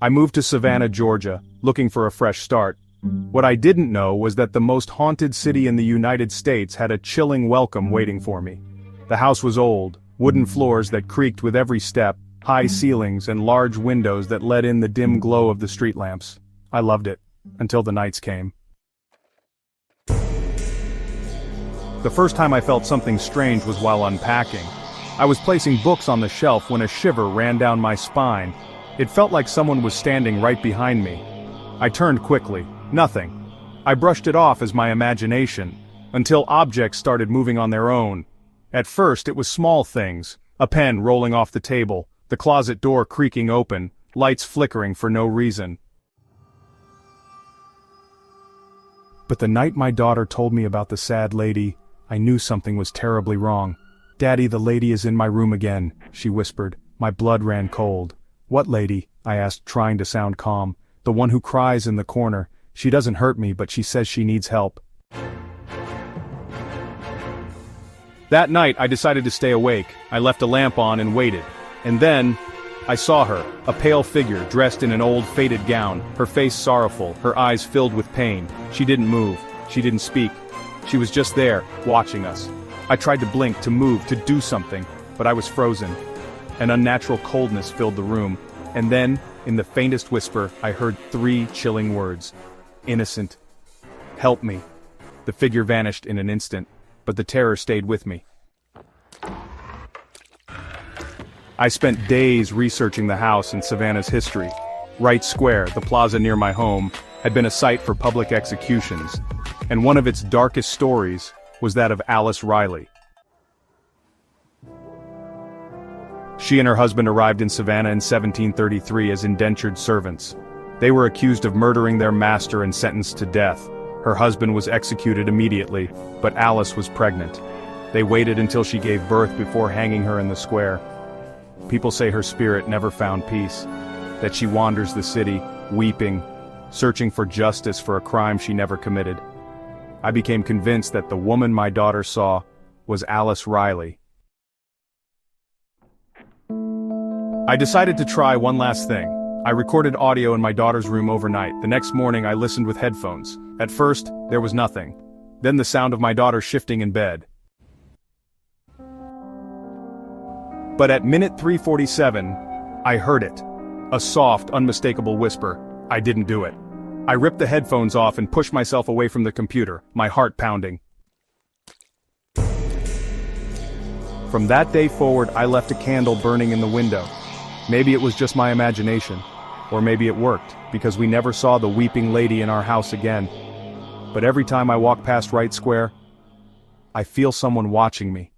I moved to Savannah, Georgia, looking for a fresh start. What I didn't know was that the most haunted city in the United States had a chilling welcome waiting for me. The house was old, wooden floors that creaked with every step, high ceilings and large windows that let in the dim glow of the street lamps. I loved it, until the nights came. The first time I felt something strange was while unpacking. I was placing books on the shelf when a shiver ran down my spine. It felt like someone was standing right behind me. I turned quickly. Nothing. I brushed it off as my imagination, until objects started moving on their own. At first it was small things, a pen rolling off the table, the closet door creaking open, lights flickering for no reason. But the night my daughter told me about the sad lady, I knew something was terribly wrong. "Daddy, the lady is in my room again," she whispered. My blood ran cold. "What lady?" I asked, trying to sound calm. "The one who cries in the corner. She doesn't hurt me, but she says she needs help." That night I decided to stay awake. I left a lamp on and waited. And then, I saw her, a pale figure dressed in an old faded gown, her face sorrowful, her eyes filled with pain. She didn't move. She didn't speak. She was just there, watching us. I tried to blink, to move, to do something, but I was frozen. An unnatural coldness filled the room, and then, in the faintest whisper, I heard 3 chilling words. "Innocent. Help me." The figure vanished in an instant, but the terror stayed with me. I spent days researching the house and Savannah's history. Wright Square, the plaza near my home, had been a site for public executions, and one of its darkest stories was that of Alice Riley. She and her husband arrived in Savannah in 1733 as indentured servants. They were accused of murdering their master and sentenced to death. Her husband was executed immediately, but Alice was pregnant. They waited until she gave birth before hanging her in the square. People say her spirit never found peace, that she wanders the city, weeping, searching for justice for a crime she never committed. I became convinced that the woman my daughter saw was Alice Riley. I decided to try one last thing. I recorded audio in my daughter's room overnight. The next morning I listened with headphones. At first, there was nothing. Then the sound of my daughter shifting in bed. But at minute 3:47, I heard it. A soft, unmistakable whisper. I didn't do it. I ripped the headphones off and pushed myself away from the computer, my heart pounding. From that day forward, I left a candle burning in the window. Maybe it was just my imagination. Or maybe it worked, because we never saw the weeping lady in our house again. But every time I walk past Wright Square, I feel someone watching me.